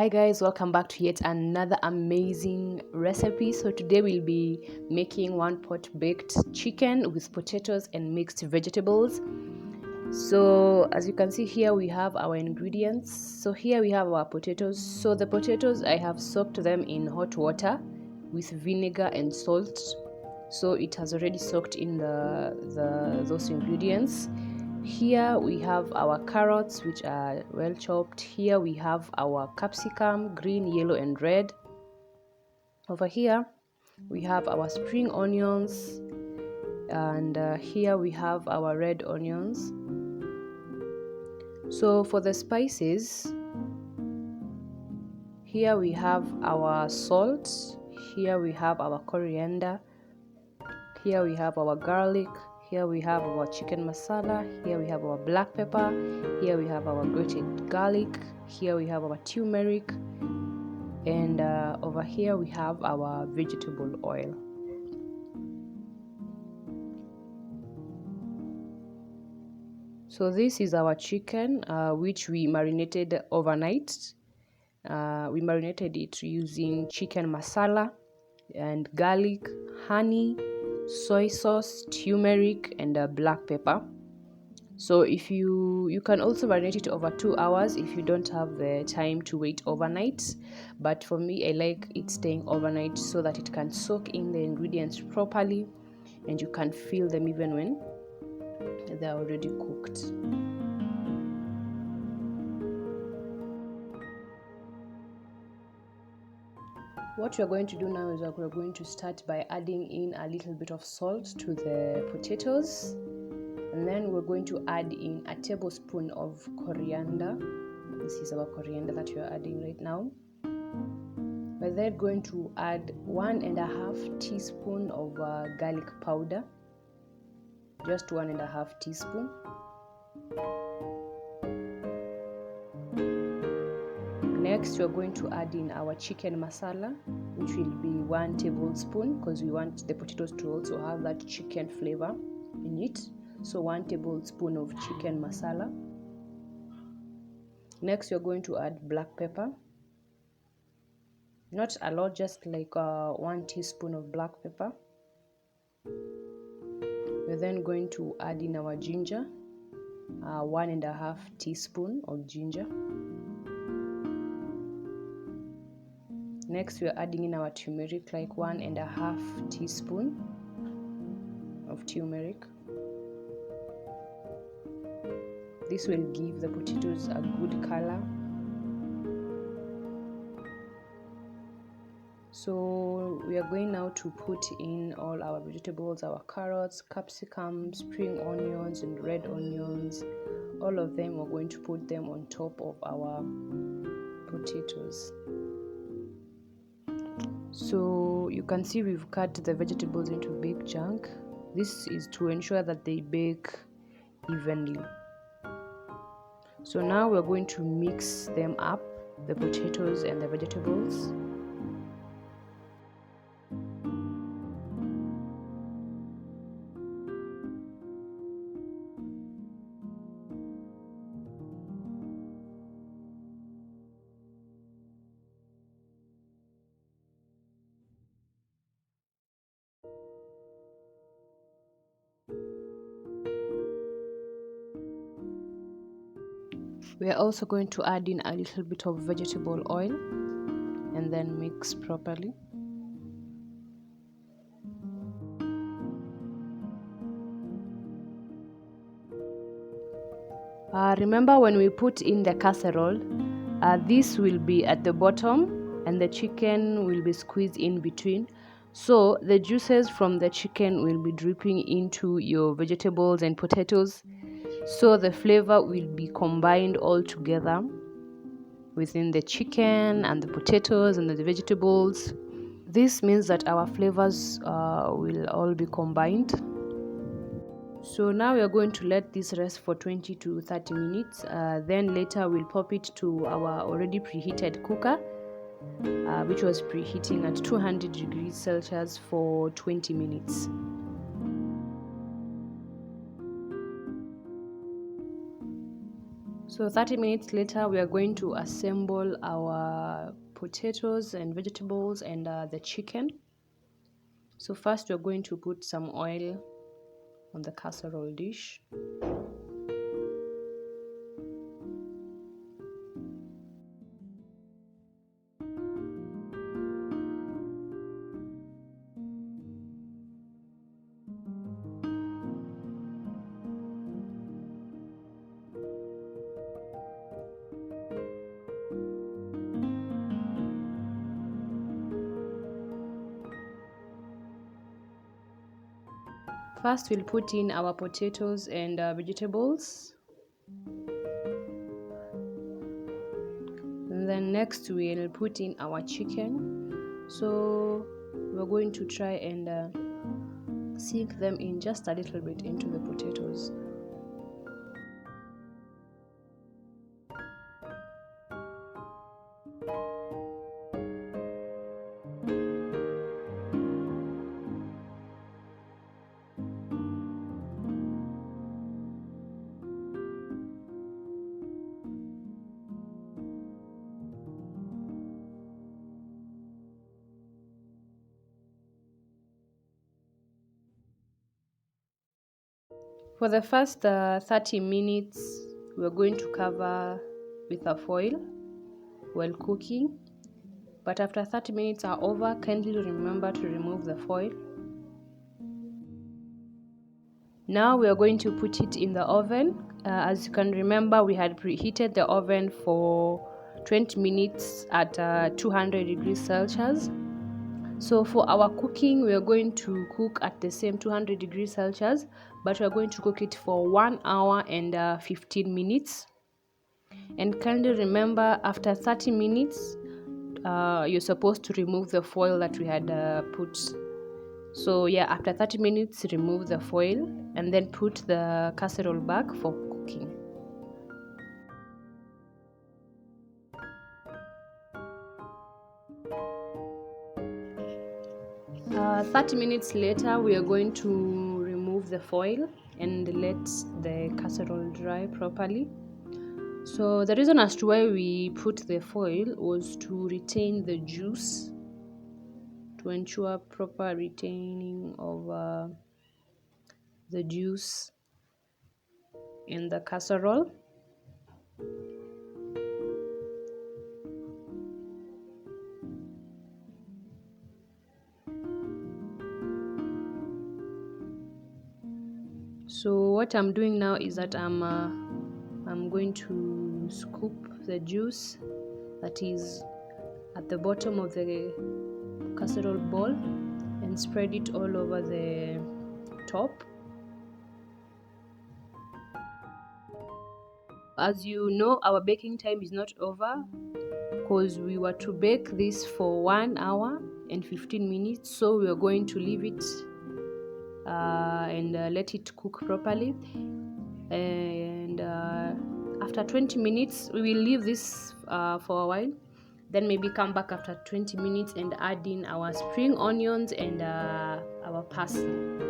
Hi guys, welcome back to yet another amazing recipe. So today we'll be making one pot baked chicken with potatoes and mixed vegetables. So as you can see here, we have our ingredients. So here we have our potatoes. So the potatoes, I have soaked them in hot water with vinegar and salt. So it has already soaked in those ingredients. Here we have our carrots, which are well chopped. Here we have our capsicum, green, yellow and red. Over here we have our spring onions, and here we have our red onions. So for the spices, here we have our salt, here we have our coriander, here we have our garlic, here we have our chicken masala, here we have our black pepper, here we have our grated garlic, here we have our turmeric, and over here we have our vegetable oil. So this is our chicken, which we marinated overnight. We marinated it using chicken masala and garlic, honey, soy sauce, turmeric and black pepper. So if you can also marinate it over 2 hours if you don't have the time to wait overnight, but for me I like it staying overnight so that it can soak in the ingredients properly and you can feel them even when they're already cooked. What we're going to do now is we're going to start by adding in a little bit of salt to the potatoes, and then we're going to add in a tablespoon of coriander. This is our coriander that we are adding right now. We're then going to add 1.5 teaspoon of garlic powder, just 1.5 teaspoon. Next, we're going to add in our chicken masala, which will be 1 tablespoon because we want the potatoes to also have that chicken flavor in it. So 1 tablespoon of chicken masala. Next, we're going to add black pepper. Not a lot, just like 1 teaspoon of black pepper. We're then going to add in our ginger, 1.5 teaspoon of ginger. Next, we are adding in our turmeric, like 1.5 teaspoon of turmeric. This will give the potatoes a good color. So we are going now to put in all our vegetables, our carrots, capsicum, spring onions and red onions. All of them, we're going to put them on top of our potatoes. So you can see we've cut the vegetables into big chunks. This is to ensure that they bake evenly. So now we're going to mix them up, the potatoes and the vegetables. We are also going to add in a little bit of vegetable oil and then mix properly. Remember, when we put in the casserole, this will be at the bottom and the chicken will be squeezed in between. So the juices from the chicken will be dripping into your vegetables and potatoes. So the flavor will be combined all together within the chicken and the potatoes and the vegetables. This means that our flavors will all be combined. So now we are going to let this rest for 20 to 30 minutes. Then later we'll pop it to our already preheated cooker, which was preheating at 200 degrees Celsius for 20 minutes. So 30 minutes later, we are going to assemble our potatoes and vegetables and the chicken. So first we're going to put some oil on the casserole dish. First we'll put in our potatoes and vegetables. And then next we'll put in our chicken. So we're going to try and sink them in just a little bit into the potatoes. For the first 30 minutes, we're going to cover with a foil while cooking. But after 30 minutes are over, kindly remember to remove the foil. Now we are going to put it in the oven. As you can remember, we had preheated the oven for 20 minutes at 200 degrees Celsius. So for our cooking, we are going to cook at the same 200 degrees Celsius, but we are going to cook it for 1 hour and 15 minutes. And kindly remember, after 30 minutes, you're supposed to remove the foil that we had put. So yeah, after 30 minutes, remove the foil and then put the casserole back for cooking. 30 minutes later, we are going to remove the foil and let the casserole dry properly. So the reason as to why we put the foil was to retain the juice, to ensure proper retaining of the juice in the casserole. So what I'm doing now is that I'm going to scoop the juice that is at the bottom of the casserole bowl and spread it all over the top. As you know, our baking time is not over because we were to bake this for 1 hour and 15 minutes, so we are going to leave it and let it cook properly. And after 20 minutes, we will leave this for a while, then maybe come back after 20 minutes and add in our spring onions and our parsley.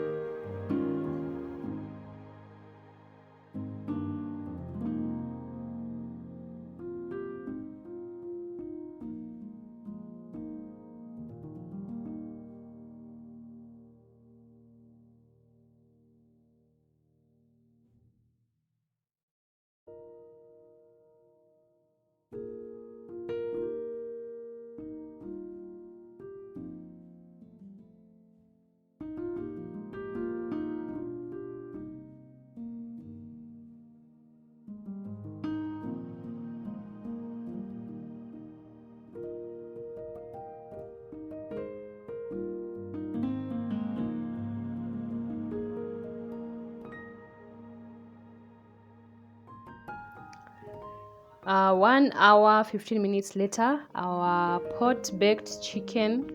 Uh, 1 hour 15 minutes later, our pot baked chicken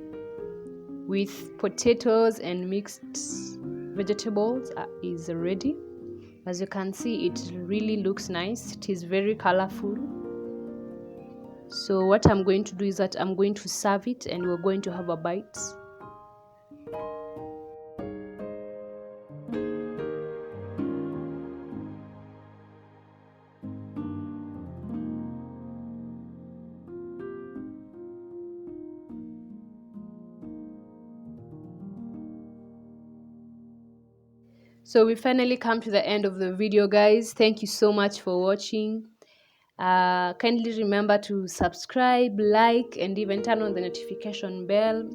with potatoes and mixed vegetables is ready. As you can see, it really looks nice. It is very colorful. So what I'm going to do is that I'm going to serve it and we're going to have a bite. So we finally come to the end of the video, guys. Thank you so much for watching. Kindly remember to subscribe, like, and even turn on the notification bell.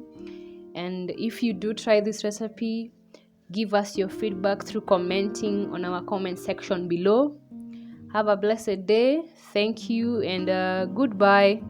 And if you do try this recipe, give us your feedback through commenting on our comment section below. Have a blessed day. Thank you, and goodbye.